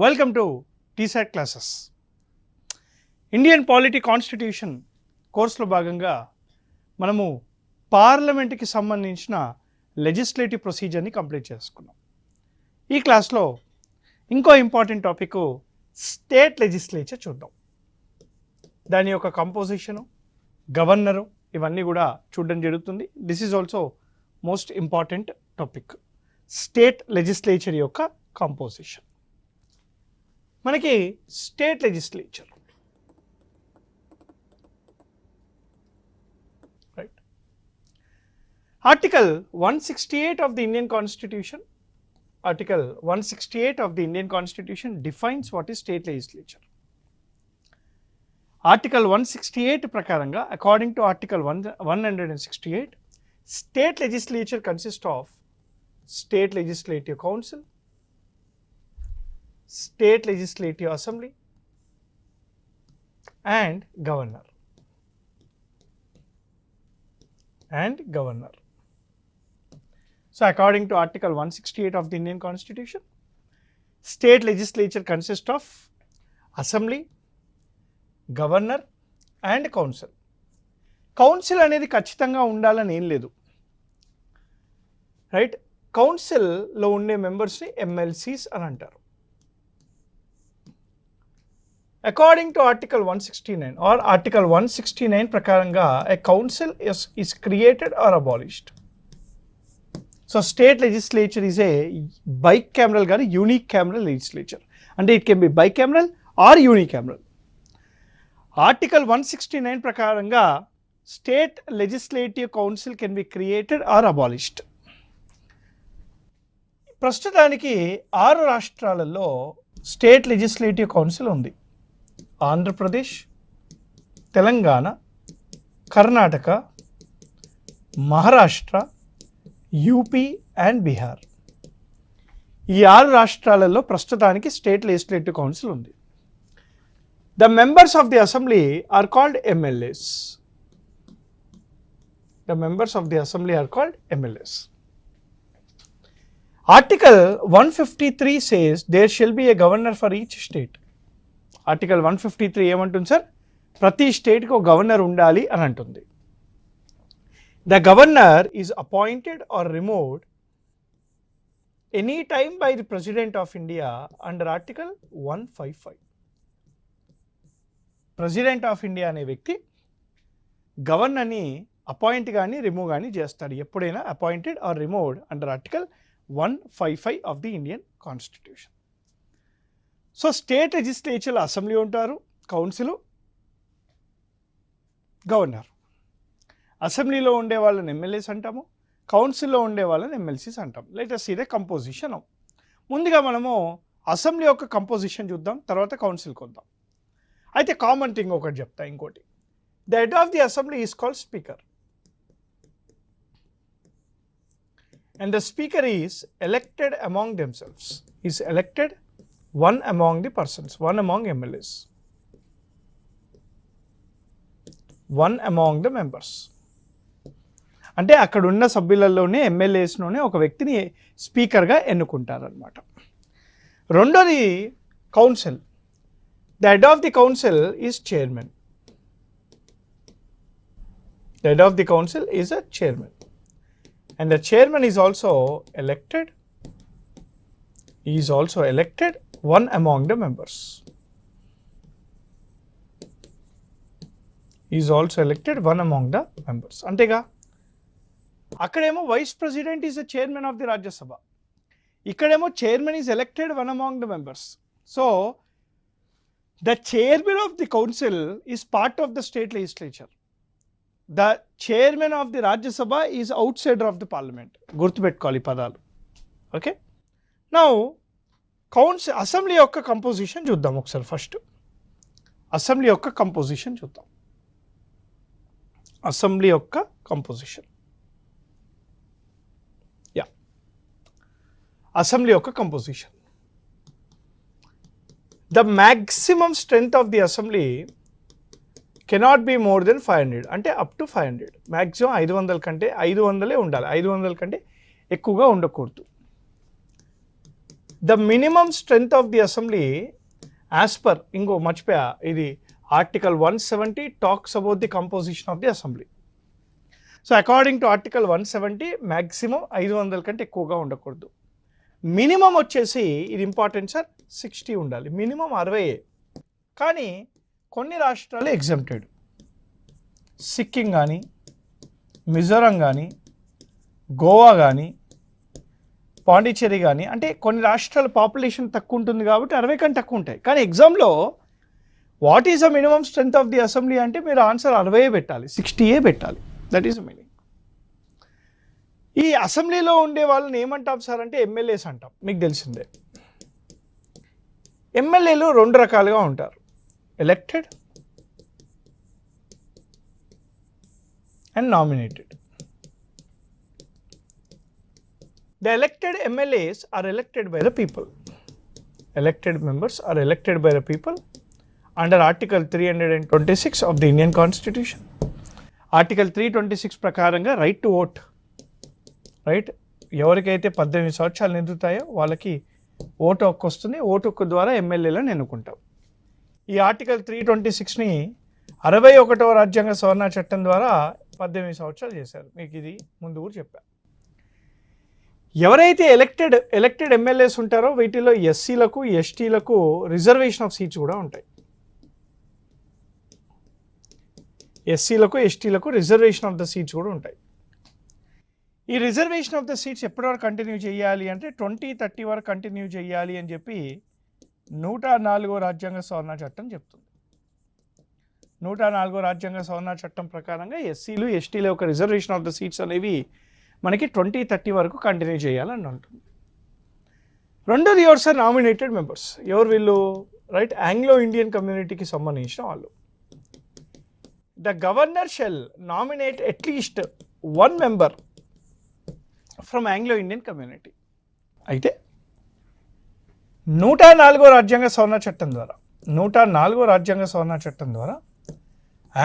Welcome to T-SAT classes. Indian polity constitution కోర్సులో భాగంగా మనము పార్లమెంట్కి సంబంధించిన లెజిస్లేటివ్ ప్రొసీజర్ని కంప్లీట్ చేసుకున్నాం. ఈ క్లాస్లో ఇంకో ఇంపార్టెంట్ టాపిక్ స్టేట్ లెజిస్లేచర్ చూద్దాం. దాని యొక్క కంపోజిషను, గవర్నరు ఇవన్నీ కూడా చూడడం జరుగుతుంది. This is also most important topic, state legislature యొక్క కంపోజిషన్. మనకి state legislature right, article 168 of the Indian Constitution, Article 168 of the Indian Constitution defines what is state legislature. Article 168 ప్రకారంగా, according to Article 168, state legislature consists of State Legislative Council, State Legislative Assembly and Governor. So according to Article 168 of the Indian Constitution, State Legislature consists of Assembly, Governor and Council. Council అనేది ఖచ్చితంగా ఉండాలని ఏం లేదు, right. కౌన్సిల్లో ఉండే మెంబర్స్ని MLCs అని అంటారు. According to article 169 or article 169 ప్రకారంగా a council is created or abolished. So state legislature is a bicameral కానీ యూనిక్ క్యామరల్ లెజిస్లేచర్. అంటే it can be bicameral or unicameral. Article 169 ప్రకారంగా state legislative council can be created or abolished. ప్రస్తుతానికి 6 రాష్ట్రాలలో state legislative council ఉంది. Andhra Pradesh, Telangana, Karnataka, Maharashtra, UP and Bihar. ఈ 6 రాష్ట్రాలలో ప్రస్తుతానికి state legislative council ఉంది. The members of the assembly are called MLAs. The members of the assembly are called MLAs. Article 153 says there shall be a governor for each state. Article 153 ఏమంటుంది sir? ప్రతి స్టేట్కి ఒక governor ఉండాలి అని అంటుంది. The governor is appointed or removed any time by the President of India under Article 155. President of India అనే వ్యక్తి గవర్నర్ని అపాయింట్ కానీ రిమూవ్ కానీ చేస్తాడు ఎప్పుడైనా, appointed or removed under article 155 of the Indian constitution. So state లెజిస్లేచర్లో assembly ఉంటారు, council, governor. అసెంబ్లీలో ఉండే వాళ్ళని ఎమ్మెల్యేస్ అంటాము, కౌన్సిల్లో ఉండే వాళ్ళని ఎమ్మెల్సీస్ అంటాం. Let us see the composition. ముందుగా మనము అసెంబ్లీ యొక్క కంపోజిషన్ చూద్దాం, తర్వాత కౌన్సిల్కి వద్దాం. అయితే కామన్ థింగ్ ఒకటి చెప్తా, ఇంకోటి, the head of the assembly is called speaker. And the speaker is elected among themselves, is elected one among the persons, one among MLAs, one among the members. అంటే అక్కడ ఉన్న సభ్యులలోనే ఎమ్మెల్యేస్లోనే ఒక వ్యక్తిని స్పీకర్గా ఎన్నుకుంటారనమాట. రెండోది council. The head of the council is chairman. The head of the council is a chairman. And the chairman is also elected. He is also elected one among the members. He is also elected one among the members. అంతేగా, అక్కడేమో vice president is the chairman of the Rajya Sabha, ఇక్కడేమో chairman is elected one among the members. So the chairman of the council is part of the state legislature. The chairman of the Rajya Sabha is outsider of the parliament. గుర్తుపెట్టుకోవాలి పదాలు. Okay, now council assembly యొక్క composition చూద్దాం ఒకసారి. First assembly యొక్క composition చూద్దాం. Assembly యొక్క composition, yeah, assembly యొక్క composition. The maximum strength of the assembly cannot be more than 500. అంటే up to 500. మ్యాక్సిమం 500 కంటే 500 ఉండాలి, 500 కంటే ఎక్కువగా ఉండకూడదు. The minimum strength of the assembly as per ఇంకో మర్చిపోయా, ఇది article 170 talks about the composition of the assembly. So according to article 170 maximum 500 కంటే ఎక్కువగా ఉండకూడదు. మినిమం వచ్చేసి ఇది ఇంపార్టెంట్ సార్, 60 ఉండాలి, మినిమం 60. కానీ కొన్ని రాష్ట్రాలు ఎగ్జామ్టెడ్, సిక్కిం కానీ, మిజోరం కానీ, గోవా కానీ, పాండిచ్చేరి కానీ, అంటే కొన్ని రాష్ట్రాల పాపులేషన్ తక్కువ ఉంటుంది కాబట్టి 60 కంటే తక్కువ ఉంటాయి. కానీ ఎగ్జామ్లో what is the minimum strength of the assembly అంటే మీరు ఆన్సర్ 60 పెట్టాలి, 60 పెట్టాలి. That is the meaning. ఈ అసెంబ్లీలో ఉండే వాళ్ళని ఏమంటాం సార్ అంటే ఎమ్మెల్యేస్ అంటాం, మీకు తెలిసిందే. ఎమ్మెల్యేలు 2 రకాలుగా ఉంటారు, elected and nominated. The elected MLAs are elected by the people. Elected members are elected by the people under Article 326 of the Indian Constitution. Article 326 ప్రకారంగా రైట్ టు ఓట్, రైట్, ఎవరికైతే 18 సంవత్సరాలు నిండుతాయో వాళ్ళకి ఓటు హక్కు వస్తుంది. ఓటు హక్కు ద్వారా ఎమ్మెల్యేలను ఎన్నుకుంటాం. ఈ ఆర్టికల్ 326ని 61వ రాజ్యాంగ సవరణ చట్టం ద్వారా 18 సంవత్సరాలు చేశారు. మీకు ఇది ముందు కూడా చెప్పాను. ఎవరైతే ఎలక్టెడ్ ఎమ్మెల్యేస్ ఉంటారో వీటిలో ఎస్సీలకు, ఎస్టీలకు రిజర్వేషన్ ఆఫ్ సీట్స్ కూడా ఉంటాయి. ఎస్సీలకు, ఎస్టీలకు రిజర్వేషన్ ఆఫ్ ద సీట్స్ కూడా ఉంటాయి. ఈ రిజర్వేషన్ ఆఫ్ ద సీట్స్ ఎప్పటి వరకు కంటిన్యూ చేయాలి అంటే 2030 వరకు కంటిన్యూ చేయాలి అని చెప్పి 104వ రాజ్యాంగ సవరణ చట్టం చెప్తుంది. 104వ రాజ్యాంగ సవరణ చట్టం ప్రకారంగా ఎస్సీలు, ఎస్టీల యొక్క రిజర్వేషన్ ఆఫ్ ద సీట్స్ అనేవి మనకి 2030 వరకు కంటిన్యూ చేయాలని ఉంటుంది. రెండోది ఎవరు సార్? Nominated members. ఎవరు వీళ్ళు? రైట్, ఆంగ్లో ఇండియన్ కమ్యూనిటీకి సంబంధించిన వాళ్ళు. The governor shall nominate at least 1 member from Anglo Indian community. అయితే 104వ రాజ్యాంగ సవరణ చట్టం ద్వారా 104వ రాజ్యాంగ సవరణ చట్టం ద్వారా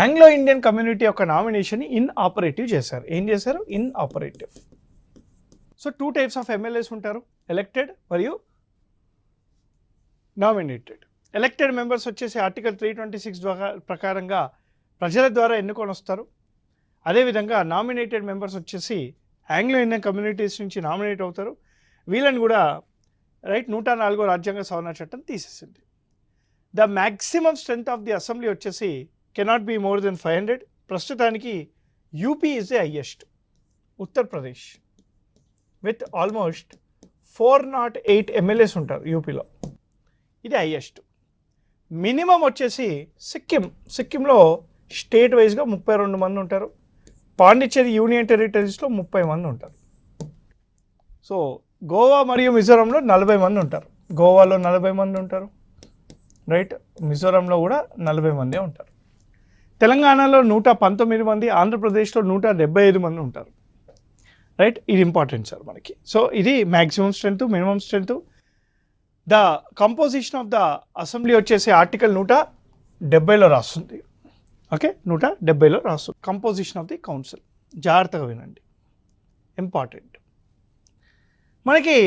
ఆంగ్లో ఇండియన్ కమ్యూనిటీ యొక్క నామినేషన్ ఇన్ ఆపరేటివ్ చేశారు. ఏం చేశారు? In operative. So 2 types of MLAs ఉంటారు, ఎలక్టెడ్ మరియు నామినేటెడ్. ఎలక్టెడ్ మెంబర్స్ వచ్చేసి ఆర్టికల్ 326 ప్రకారంగా ప్రజల ద్వారా ఎన్నుకొని వస్తారు. అదేవిధంగా నామినేటెడ్ మెంబర్స్ వచ్చేసి ఆంగ్లో ఇండియన్ కమ్యూనిటీస్ నుంచి నామినేట్ అవుతారు. వీళ్ళని కూడా రైట్ 104వ రాజ్యాంగ సవరణ చట్టం తీసేసింది. The maximum strength of the assembly వచ్చేసి కెనాట్ బీ మోర్ దెన్ 500. ప్రస్తుతానికి UP is the highest, Uttar Pradesh with almost 408 MLAs ఉంటారు యూపీలో, ఇది హైయెస్ట్. మినిమం వచ్చేసి సిక్కింలో స్టేట్ వైజ్గా 32 మంది ఉంటారు. పాండిచ్చేరి యూనియన్ టెరిటరీస్లో 30 మంది ఉంటారు. సో గోవా మరియు మిజోరంలో 40 మంది ఉంటారు. గోవాలో 40 మంది ఉంటారు, రైట్, మిజోరంలో కూడా 40 మందే ఉంటారు. తెలంగాణలో 119 మంది, ఆంధ్రప్రదేశ్లో 175 మంది ఉంటారు, రైట్. ఇది ఇంపార్టెంట్ సార్ మనకి. సో ఇది maximum strength, minimum strength. The composition of the assembly వచ్చేసి ఆర్టికల్ 170లో రాస్తుంది. ఓకే, 170లో రాస్తుంది కంపోజిషన్ ఆఫ్ ది కౌన్సిల్. జాగ్రత్తగా వినండి, ఇంపార్టెంట్. మనకి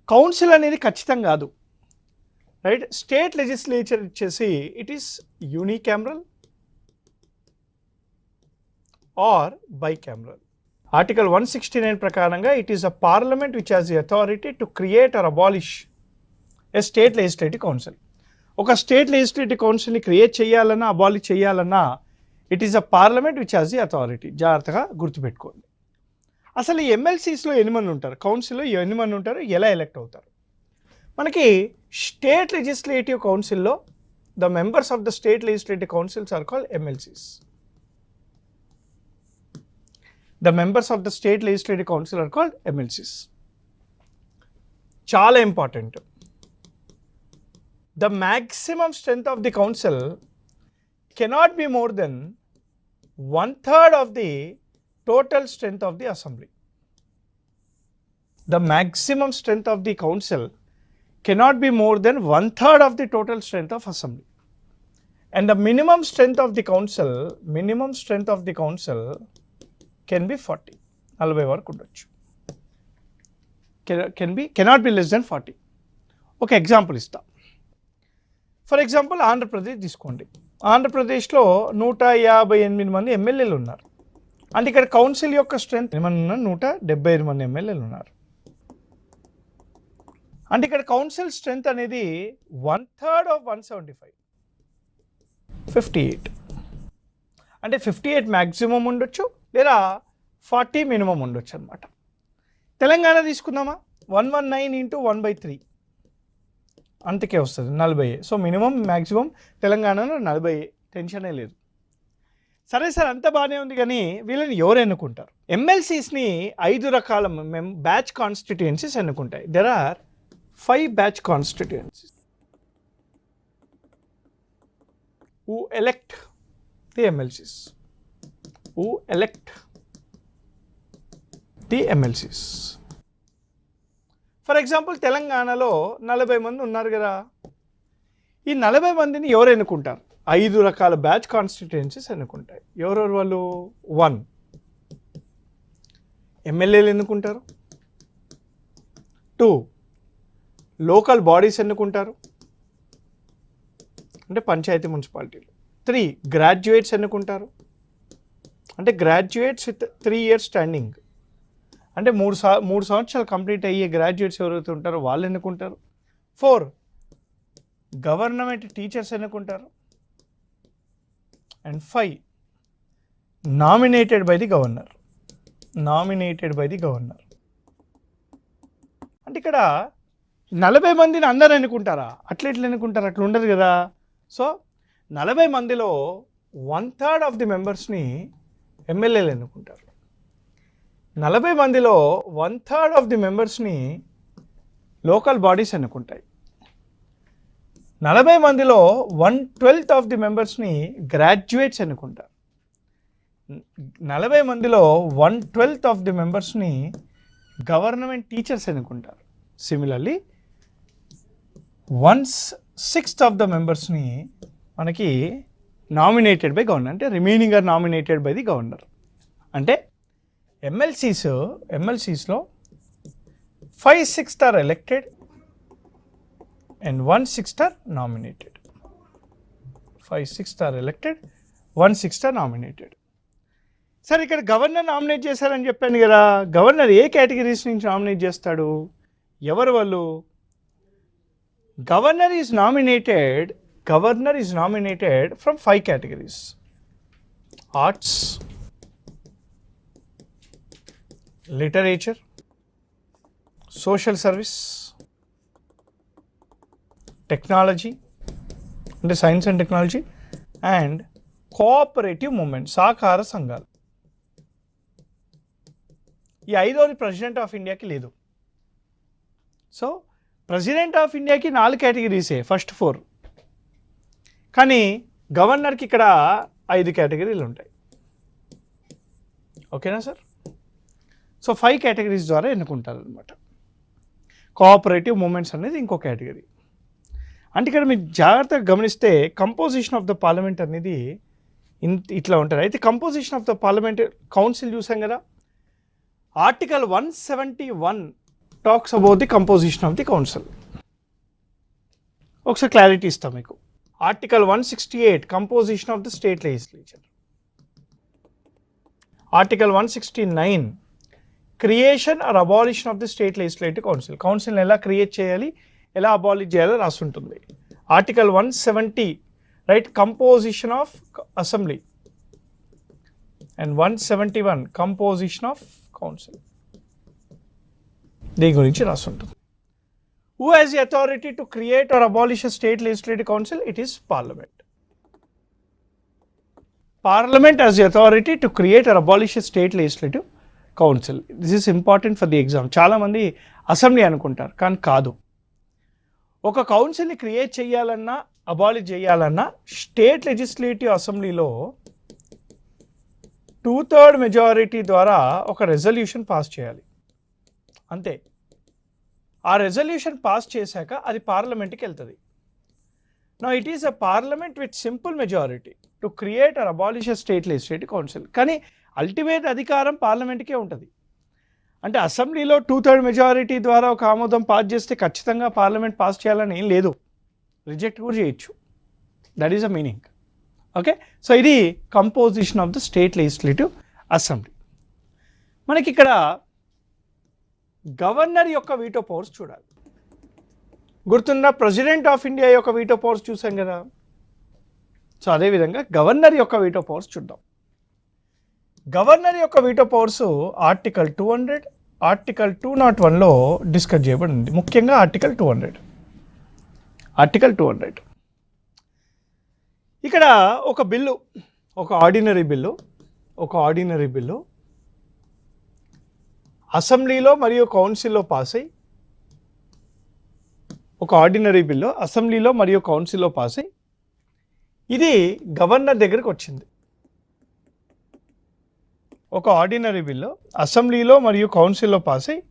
కౌన్సిల్ అనేది ఖచ్చితం కాదు, రైట్. స్టేట్ లెజిస్లేచర్ వచ్చేసి it is unicameral or bicameral. Article 169 ప్రకారంగా it is a parliament which has the authority to create or abolish a state legislative council. ఒక state legislative కౌన్సిల్ని క్రియేట్ చేయాలన్నా, అబాలిష్ చేయాలన్నా it is a parliament which has the authority. జాగ్రత్తగా గుర్తుపెట్టుకోండి. అసలు ఈ ఎమ్మెల్సీస్లో 8 మంది ఉంటారు, కౌన్సిల్లో 8 మంది ఉంటారు. ఎలా ఎలక్ట్ అవుతారు? మనకి స్టేట్ లెజిస్లేటివ్ కౌన్సిల్లో the members of the state legislative councils are called MLCs. The members of the state legislative council are called MLCs. Chala important. The maximum strength of the council cannot be more than 1/3 of the total strength of the assembly. The maximum strength of the council cannot be more than 1/3 of the total strength of assembly. And the minimum strength of the council can be 40 వరకు ఉండొచ్చు. Cannot be less than 40. ఒక example ఇస్తా. For example Andhra Pradesh తీసుకోండి. ఆంధ్రప్రదేశ్లో 158 మంది ఎమ్మెల్యేలు ఉన్నారు. అంటే ఇక్కడ కౌన్సిల్ యొక్క స్ట్రెంత్ ఏమన్నా 175 మంది ఎమ్మెల్యేలు ఉన్నారు. అంటే ఇక్కడ కౌన్సిల్ స్ట్రెంత్ అనేది 1/3 ఆఫ్ 175, 58. అంటే 58 మ్యాక్సిమం ఉండొచ్చు లేదా 40 మినిమం ఉండొచ్చు అనమాట. తెలంగాణ తీసుకుందామా, 119 ఇంటూ 1/3 అంతకే వస్తుంది 40. సో మినిమం మ్యాక్సిమం తెలంగాణలో 40, టెన్షనే లేదు. సరే సార్, అంత బాగానే ఉంది, కానీ వీళ్ళని ఎవరు ఎన్నుకుంటారు? ఎమ్మెల్సీస్ని 5 రకాల బ్యాచ్ కాన్స్టిట్యుయెన్సీస్ ఎన్నుకుంటాయి. There are 5 batch constituencies who elect the MLCs. For example తెలంగాణలో 40 మంది ఉన్నారు కదా. ఈ 40 మందిని ఎవరు ఎన్నుకుంటారు? 5 రకాల బ్యాచ్ కాన్స్టిట్యుయెన్సీస్ ఎన్నుకుంటాయి. ఎవరెవరు వాళ్ళు? 1, ఎమ్మెల్యేలు ఎన్నుకుంటారు. 2, లోకల్ బాడీస్ ఎన్నుకుంటారు, అంటే పంచాయతీ మున్సిపాలిటీలు. 3, గ్రాడ్యుయేట్స్ ఎన్నుకుంటారు, అంటే గ్రాడ్యుయేట్స్ విత్ 3 years స్టాండింగ్, అంటే 3 సంవత్సరాలు కంప్లీట్ అయ్యే గ్రాడ్యుయేట్స్ ఎవరైతే ఉంటారో వాళ్ళు ఎన్నుకుంటారు. 4, గవర్నమెంట్ టీచర్స్ ఎన్నుకుంటారు. And 5, nominated by the governor. అంటే ఇక్కడ 40 మందిని అందరూ ఎన్నుకుంటారా? అట్లా ఎన్నుకుంటారు? అట్లా ఉండదు కదా. సో 40 మందిలో 1/3 ఆఫ్ ది మెంబర్స్ని ఎమ్మెల్యేలు ఎన్నుకుంటారు. 40 మందిలో 1/3 ఆఫ్ ది మెంబర్స్ని లోకల్ బాడీస్ ఎన్నుకుంటాయి. 40 మందిలో 1/12 ఆఫ్ ది మెంబర్స్ని గ్రాడ్యుయేట్స్ ఎన్నుకుంటారు. 40 మందిలో 1/12 ఆఫ్ ది మెంబర్స్ని గవర్నమెంట్ టీచర్స్ ఎన్నుకుంటారు. సిమిలర్లీ 1/6 ఆఫ్ ద మెంబర్స్ని మనకి నామినేటెడ్ బై గవర్నర్, అంటే remaining are nominated by the governor. అంటే ఎమ్మెల్సీస్లో 5/6 are elected and 1/6 are nominated. 5/6 are elected, 1/6 are nominated. సరే, ఇక్కడ గవర్నర్ నామినేట్ చేశారని చెప్పాను కదా. గవర్నర్ ఏ కేటగిరీస్ నుంచి నామినేట్ చేస్తాడు? ఎవరు వాళ్ళు? Governor is nominated from 5 categories: arts, literature, social service, technology, అంటే science and technology, and cooperative movement, సహకార సంఘాలు. ఈ 5వది ప్రెసిడెంట్ ఆఫ్ ఇండియాకి లేదు. సో ప్రెసిడెంట్ ఆఫ్ ఇండియాకి 4 కేటగిరీసే, ఫస్ట్ 4, కానీ గవర్నర్కి ఇక్కడ 5 కేటగిరీలు ఉంటాయి. ఓకేనా సార్? సో 5 కేటగిరీస్ ద్వారా ఎన్నుకుంటారు అనమాట. కోఆపరేటివ్ మూమెంట్స్ అనేది ఇంకో కేటగిరీ. అంటే ఇక్కడ మీరు జాగ్రత్తగా గమనిస్తే కంపోజిషన్ ఆఫ్ ద పార్లమెంట్ అనేది ఇట్లా ఉంటుంది. అయితే composition of the parliament council చూసాం కదా. Article 171 talks about the composition of the council. ఒకసారి క్లారిటీ ఇస్తాం మీకు. Article 168 composition of the state legislature. Article 169 creation or abolition of the state legislative council. కౌన్సిల్ని ఎలా క్రియేట్ చేయాలి, ఎలా అబాలిష్ చేయాలో రాసి ఉంటుంది. Article 170 right composition of assembly, and 171 composition of council. దీని గురించి రాసి ఉంటుంది. Who has the authority to create or abolish a state legislative council? It is Parliament. Parliament has the authority to create or abolish a state legislative council. This is important for the exam. చాలా మంది assembly అనుకుంటారు, కానీ కాదు. ఒక కౌన్సిల్ని create చేయాలన్నా abolish చేయాలన్నా state legislative అసెంబ్లీలో 2/3 majority ద్వారా ఒక రెజల్యూషన్ పాస్ చేయాలి, అంతే. ఆ రెజల్యూషన్ పాస్ చేశాక అది పార్లమెంట్కి వెళ్తుంది. Now it is a parliament with simple majority to create or abolish a state legislative council. కానీ అల్టిమేట్ అధికారం పార్లమెంట్కే ఉంటుంది. అంటే అసెంబ్లీలో 2/3 మెజారిటీ ద్వారా ఒక ఆమోదం పాస్ చేస్తే ఖచ్చితంగా పార్లమెంట్ పాస్ చేయాలని ఏం లేదు, రిజెక్ట్ కూడా చేయొచ్చు. That is a meaning. Okay, so ఇది composition of the state legislative assembly. మనకి ఇక్కడ గవర్నర్ యొక్క వీటో పవర్స్ చూడాలి. గుర్తుందా, ప్రెసిడెంట్ ఆఫ్ ఇండియా యొక్క వీటో పవర్స్ చూసాం కదా. సో అదేవిధంగా గవర్నర్ యొక్క వీటో పవర్స్ చూద్దాం. గవర్నర్ యొక్క వీటో పవర్స్ ఆర్టికల్ 200, ఆర్టికల్ 201లో డిస్కస్ చేయబడింది. ముఖ్యంగా ఆర్టికల్ 200. ఇక్కడ ఒక బిల్లు, ఒక ఆర్డినరీ బిల్లు అసెంబ్లీలో మరియు కౌన్సిల్లో పాస్ అయ్యి, ఒక ఆర్డినరీ బిల్లు అసెంబ్లీలో మరియు కౌన్సిల్లో పాస్ అయ్యి ఇది గవర్నర్ దగ్గరికి వచ్చింది. ఒక ఆర్డినరీ బిల్లు అసెంబ్లీలో మరియు కౌన్సిల్లో పాస్ అయ్యి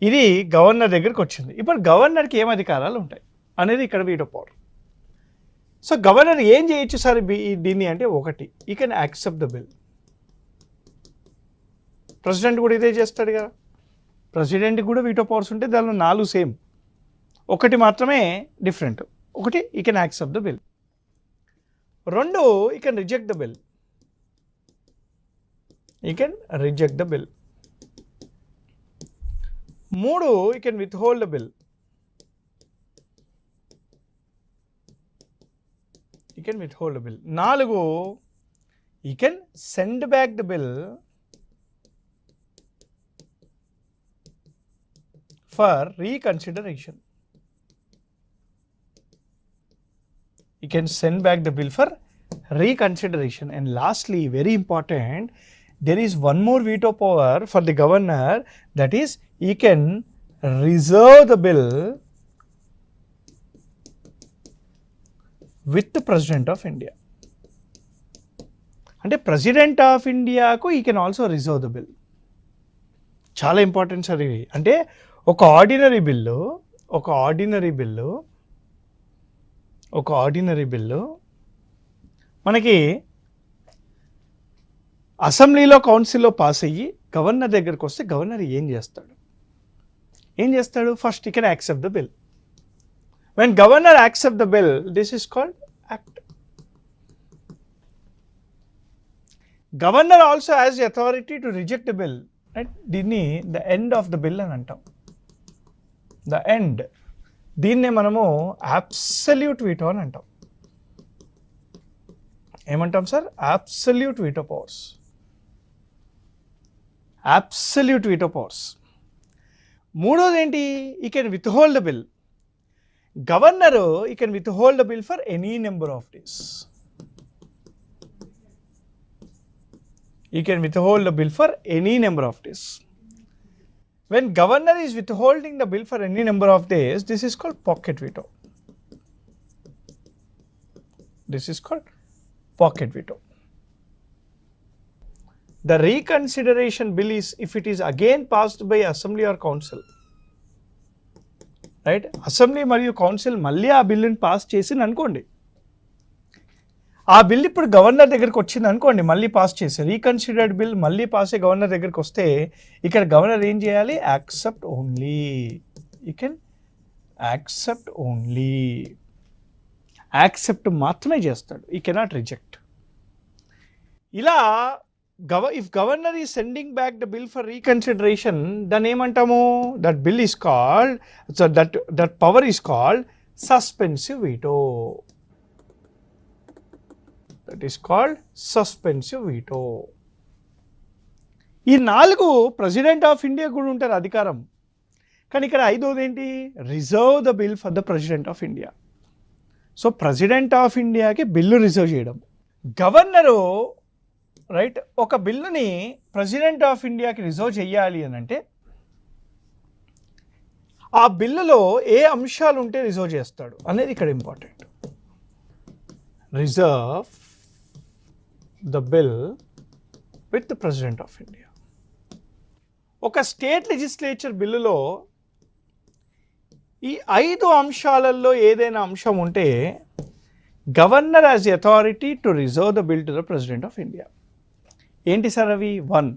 ఇది గవర్నర్ దగ్గరికి వచ్చింది. ఇప్పుడు గవర్నర్కి ఏం అధికారాలు ఉంటాయి అనేది ఇక్కడ వీటో పవర్. సో గవర్నర్ ఏం చేయొచ్చు సార్ దీన్ని అంటే, ఒకటి, ఈ can accept the bill. President కూడా ఇదే చేస్తాడు కదా. ప్రెసిడెంట్కి కూడా వీటో పవర్స్ ఉంటే దానిలో 4 సేమ్, ఒకటి మాత్రమే డిఫరెంట్. ఒకటి, ఈ కెన్ యాక్సెప్ట్ ద బిల్. 2, ఈ can reject the bill. You can reject the bill. 3, you can withhold the bill. You can withhold the bill. 4, you can send back the bill for reconsideration. You can send back the bill for reconsideration. And lastly, very important, there is one more veto power for the governor, that is he can reserve the bill with the President of India. అంటే president of ఇండియాకు ఈ can also reserve the bill. చాలా important sir ఇవి. అంటే ఒక ordinary bill మనకి అసెంబ్లీలో కౌన్సిల్లో పాస్ అయ్యి గవర్నర్ దగ్గరికి వస్తే గవర్నర్ ఏం చేస్తాడు? First he can accept the bill. When governor accept the bill, this is called act. Governor also has the authority to reject the bill. Right, దీన్ని the end of the bill అని అంటాం. The end, దీన్నే మనము absolute veto అని అంటాం. ఏమంటాం sir? Absolute veto powers. Absolute veto powers. 3వది ఏంటి? He can withhold the bill. Governor he can withhold the bill for any number of days. You can withhold the bill for any number of days. When governor is withholding the bill for any number of days, this is called pocket veto. The reconsideration bill is if it is again passed by assembly or council. Right? Assembly మరియు council మళ్ళీ ఆ బిల్లుని pass చేసింది అనుకోండి. ఆ bill ఇప్పుడు governor దగ్గరికి వచ్చింది అనుకోండి, మళ్ళీ పాస్ చేసి రీకన్సిడర్డ్ బిల్ మళ్ళీ పాస్ అయ్యి గవర్నర్ దగ్గరికి వస్తే ఇక్కడ గవర్నర్ ఏం చేయాలి? Accept only. You can accept only. Accept మాత్రమే చేస్తాడు, ఈ కెనాట్ రిజెక్ట్. ఇలా if governor is sending back the bill for reconsideration, దాన్ని ఏమంటాము? That bill is called, so that power is called suspensive veto. That is called suspensive veto. ఈ 4 president of India కూడా ఉంటారు అధికారం. కానీ ఇక్కడ 5వది ఏంటి? Reserve the bill for the president of India. So president of ఇండియాకి బిల్లు రిజర్వ్ చేయడం. Governor right ఒక బిల్లుని ప్రెసిడెంట్ ఆఫ్ ఇండియాకి రిజర్వ్ చేయాలి అని అంటే ఆ బిల్లులో ఏ అంశాలు ఉంటే రిజర్వ్ చేస్తాడు అనేది ఇక్కడ important. Reserve the bill with the President of India. ఒక స్టేట్ లెజిస్లేచర్ బిల్లులో ఈ 5 అంశాలలో ఏదైనా అంశం ఉంటే governor has the authority to reserve the bill to the president of India. ఏంటి సార్ అవి? 1,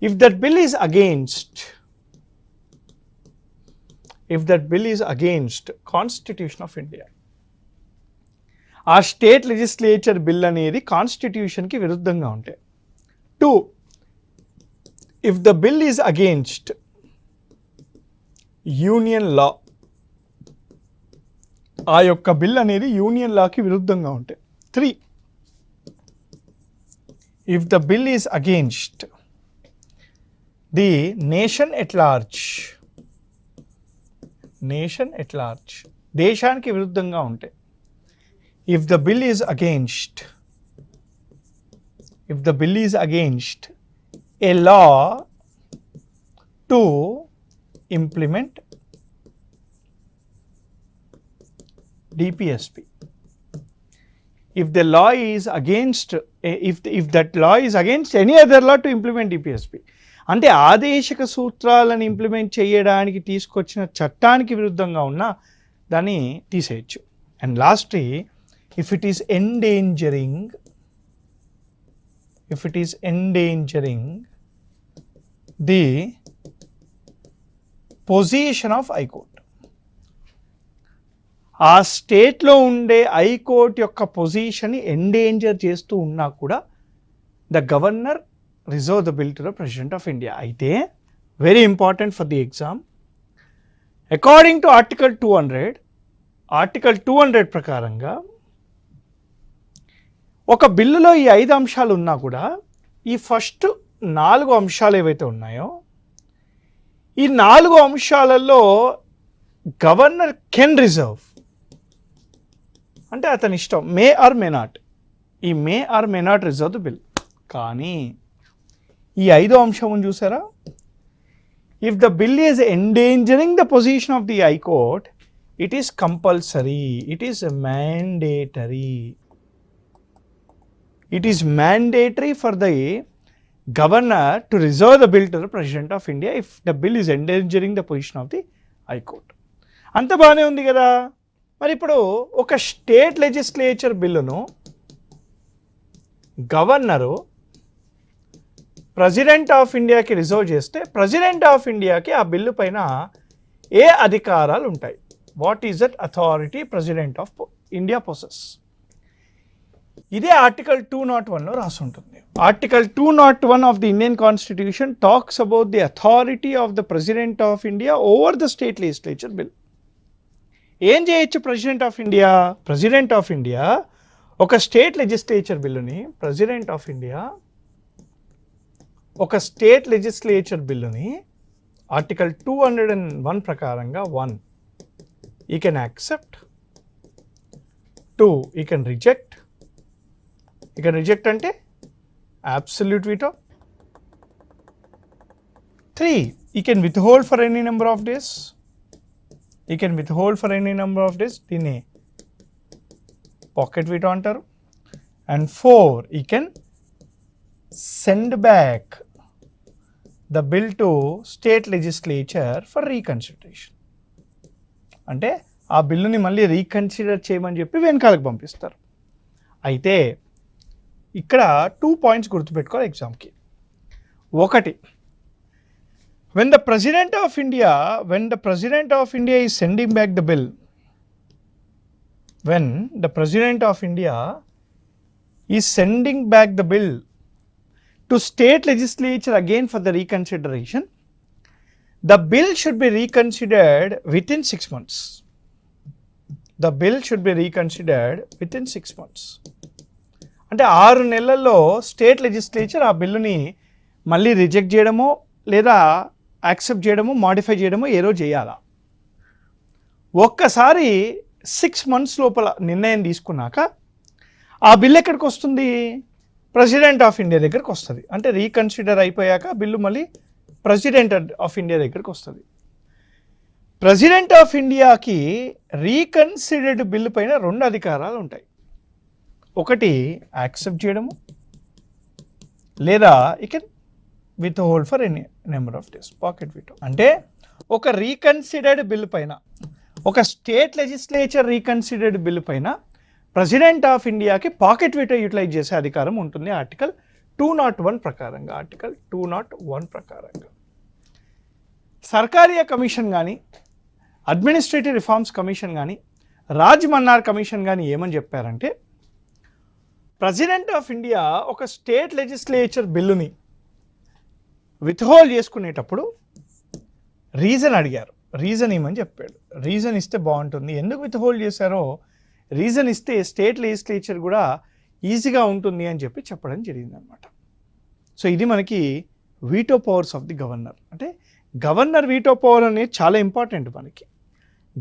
if that bill is against Constitution of India, ఆ స్టేట్ లెజిస్లేచర్ బిల్ అనేది కాన్స్టిట్యూషన్కి విరుద్ధంగా ఉంటే. 2, if the bill is against union law, ఆ యొక్క bill అనేది union లాకి విరుద్ధంగా ఉంటే. 3, if the bill is against the nation at large, దేశానికి విరుద్ధంగా ఉంటే. if the bill is against a law to implement DPSP, if the law is against if that law is against any other law to implement DPSP, అంటే ఆదేశక సూత్రాలను implement చేయడానికి తీసుకొచ్చిన చట్టానికి విరుద్ధంగా ఉన్న దాన్ని తీసేయచ్చు. And lastly, if it is endangering the position of high court, ఆ స్టేట్లో ఉండే హైకోర్టు యొక్క పొజిషన్ని ఎండేంజర్ చేస్తూ ఉన్నా కూడా the governor reserve the bill to the president of India. అయితే very important for the exam, according to article 200 ప్రకారంగా ఒక బిల్లులో ఈ 5 అంశాలు ఉన్నా కూడా ఈ ఫస్ట్ 4 అంశాలు ఏవైతే ఉన్నాయో, ఈ 4 అంశాలలో గవర్నర్ కెన్ రిజర్వ్, అంటే అతని ఇష్టం, may or may not reserve the bill. కానీ ఈ 5వ అంశం చూసారా, if the bill is endangering the position of the high court, it is compulsory, it is mandatory for the governor to reserve the bill to the president of India if the bill is endangering the position of the high court. అంత బాగానే ఉంది కదా. మరి ఇప్పుడు ఒక state legislature బిల్లును governor president of ఇండియాకి reserve చేస్తే, ప్రెసిడెంట్ ఆఫ్ ఇండియాకి ఆ బిల్లు పైన ఏ అధికారాలు ఉంటాయి? What is that authority president of India possess? ఇదే ఆర్టికల్ 201లో రాసి ఉంటుంది. Article 201 of the Indian constitution talks about the authority of the president of India over the state legislature bill. ఏం చేయొచ్చు ప్రెసిడెంట్ ఆఫ్ ఇండియా? ఒక state legislature బిల్లుని article 201 ప్రకారంగా 1, he can accept, 2, he can reject. అంటే absolute veto. 3, he can withhold for any number of days. దీన్ని pocket veto అంటారు. And 4, he can send back the bill to state legislature for reconsideration. అంటే ఆ బిల్లుని మళ్ళీ reconsider చేయమని చెప్పి వెనకాలకు పంపిస్తారు. అయితే ఇక్కడ 2 పాయింట్స్ గుర్తుపెట్టుకోవాలి ఎగ్జామ్కి. 1, when the president of India is sending back the bill, to state legislature again for the reconsideration, the bill should be reconsidered within 6 months. అంటే 6 నెలల్లో స్టేట్ లెజిస్లేచర్ ఆ బిల్లుని మళ్ళీ రిజెక్ట్ చేయడమో లేదా యాక్సెప్ట్ చేయడమో మాడిఫై చేయడమో ఏదో చేయాలా. ఒక్కసారి 6 months లోపల నిర్ణయం తీసుకున్నాక ఆ బిల్ ఎక్కడికి వస్తుంది? ప్రెసిడెంట్ ఆఫ్ ఇండియా దగ్గరికి వస్తుంది. అంటే రీకన్సిడర్ అయిపోయాక బిల్లు మళ్ళీ ప్రెసిడెంట్ ఆఫ్ ఇండియా దగ్గరికి వస్తుంది. ప్రెసిడెంట్ ఆఫ్ ఇండియాకి రీకన్సిడర్డ్ బిల్లు పైన 2 అధికారాలు ఉంటాయి. 1, యాక్సెప్ట్ చేయడము, లేదా ఇక withhold for any number of days, pocket veto. అంటే ఒక రీకన్సిడర్డ్ బిల్లు పైన, ఒక స్టేట్ లెజిస్లేచర్ రీకన్సిడర్డ్ బిల్లు పైన ప్రెసిడెంట్ ఆఫ్ ఇండియాకి పాకెట్ వీటో యూటిలైజ్ చేసే అధికారం ఉంటుంది ఆర్టికల్ 201 ప్రకారంగా, ఆర్టికల్ 201 ప్రకారంగా సర్కారియా కమిషన్ కానీ, అడ్మినిస్ట్రేటివ్ రిఫార్మ్స్ కమిషన్ కానీ, రాజ్ మన్నార్ కమిషన్ కానీ ఏమని చెప్పారంటే, ప్రెసిడెంట్ ఆఫ్ ఇండియా ఒక స్టేట్ లెజిస్లేచర్ బిల్లుని విత్హోల్డ్ చేసుకునేటప్పుడు రీజన్ అడిగారు. రీజన్ ఏమని చెప్పాడు. రీజన్ ఇస్తే బాగుంటుంది, ఎందుకు విత్హోల్డ్ చేశారో రీజన్ ఇస్తే స్టేట్ లెజిస్లేచర్ కూడా ఈజీగా ఉంటుంది అని చెప్పి చెప్పడం జరిగిందనమాట. సో ఇది మనకి veto powers of the governor. అంటే గవర్నర్ వీటో పవర్ అనేది చాలా ఇంపార్టెంట్ మనకి.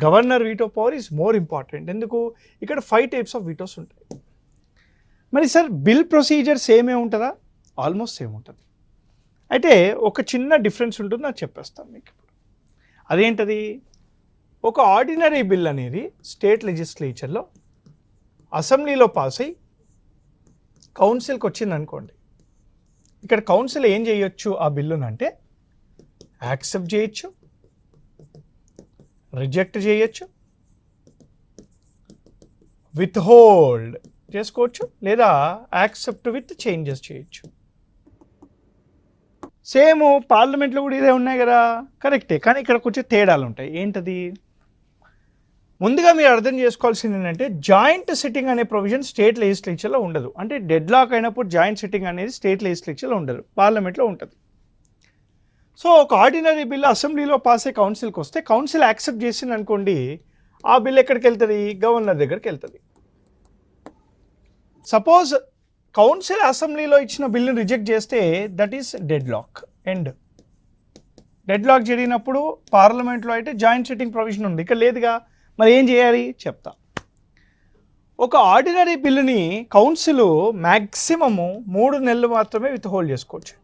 Governor veto power is more important. ఎందుకు? ఇక్కడ 5 టైప్స్ ఆఫ్ వీటోస్ ఉంటాయి. మరి సార్ బిల్ ప్రొసీజర్ సేమే ఉంటుందా? ఆల్మోస్ట్ సేమ్ ఉంటుంది. అయితే ఒక చిన్న డిఫరెన్స్ ఉంటుంది, నాకు చెప్పేస్తాను మీకు ఇప్పుడు. అదేంటది? ఒక ఆర్డినరీ బిల్ అనేది స్టేట్ లెజిస్లేచర్లో అసెంబ్లీలో పాస్ అయ్యి కౌన్సిల్కి వచ్చింది అనుకోండి. ఇక్కడ కౌన్సిల్ ఏం చేయొచ్చు ఆ బిల్లును అంటే యాక్సెప్ట్ చేయొచ్చు, రిజెక్ట్ చేయొచ్చు, విత్ హోల్డ్ చేసుకోవచ్చు, లేదా యాక్సెప్ట్ విత్ చేంజెస్ చేయొచ్చు. సేమ్ పార్లమెంట్లో కూడా ఇదే ఉన్నాయి కదా, కరెక్టే. కానీ ఇక్కడ కొంచెం తేడాలు ఉంటాయి. ఏంటది? ముందుగా మీరు అర్థం చేసుకోవాల్సింది ఏంటంటే, జాయింట్ సిట్టింగ్ అనే ప్రొవిజన్ స్టేట్ లెజిస్లేచర్లో ఉండదు. అంటే డెడ్ లాక్ అయినప్పుడు జాయింట్ సిట్టింగ్ అనేది స్టేట్ లెజిస్లేచర్లో ఉండదు, పార్లమెంట్లో ఉంటుంది. సో ఒక ఆర్డినరీ బిల్ అసెంబ్లీలో పాస్ అయ్యి కౌన్సిల్కి వస్తే కౌన్సిల్ యాక్సెప్ట్ చేసింది అనుకోండి, ఆ బిల్ ఎక్కడికి వెళ్తుంది? గవర్నర్ దగ్గరికి వెళ్తుంది. సపోజ్ కౌన్సిల్ అసెంబ్లీలో ఇచ్చిన బిల్లుని రిజెక్ట్ చేస్తే that is deadlock. End. Deadlock జరిగినప్పుడు పార్లమెంట్లో అయితే జాయింట్ సిట్టింగ్ ప్రొవిజన్ ఉంది, ఇక్కడ లేదుగా. మరి ఏం చేయాలి చెప్తా. ఒక ఆర్డినరీ బిల్లుని కౌన్సిల్ మ్యాక్సిమము 3 నెలలు మాత్రమే విత్ హోల్డ్ చేసుకోవచ్చు.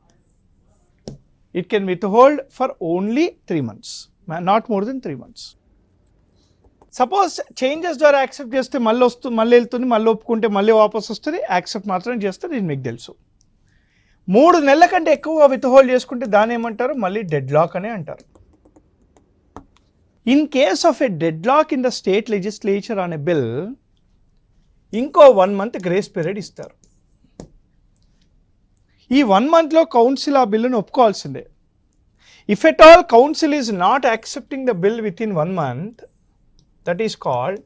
It can with hold for only 3 months, not more than 3 months. Suppose changes ద్వారా యాక్సెప్ట్ చేస్తే మళ్ళీ వస్తుంది, మళ్ళీ వెళ్తుంది, మళ్ళీ ఒప్పుకుంటే మళ్ళీ వాపస్ వస్తుంది, యాక్సెప్ట్ మాత్రం చేస్తుంది, ఇది మీకు తెలుసు. 3 నెలల కంటే ఎక్కువగా విత్ హోల్డ్ చేసుకుంటే దాన్ని ఏమంటారు? మళ్ళీ డెడ్ లాక్ అనే అంటారు. In case of a deadlock in the state legislature on a bill, ఇంకో 1 month గ్రేస్ పీరియడ్ ఇస్తారు. ఈ 1 monthలో కౌన్సిల్ ఆ బిల్లును ఒప్పుకోవాల్సిందే. If at all council is not accepting the bill within 1 month, that is called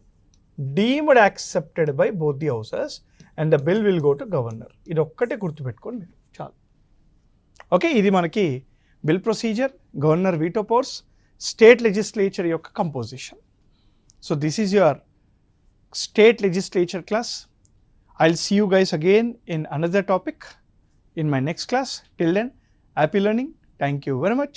deemed accepted by both the houses and the bill will go to governor. ఇది ఒక్కటే గుర్తుపెట్టుకోండి మీరు చాలు. ఓకే, ఇది మనకి bill procedure, governor veto powers, state legislature యొక్క composition. So this is your state legislature class. I'll see you guys again in another topic in my next class. Till then, happy learning. Thank you very much.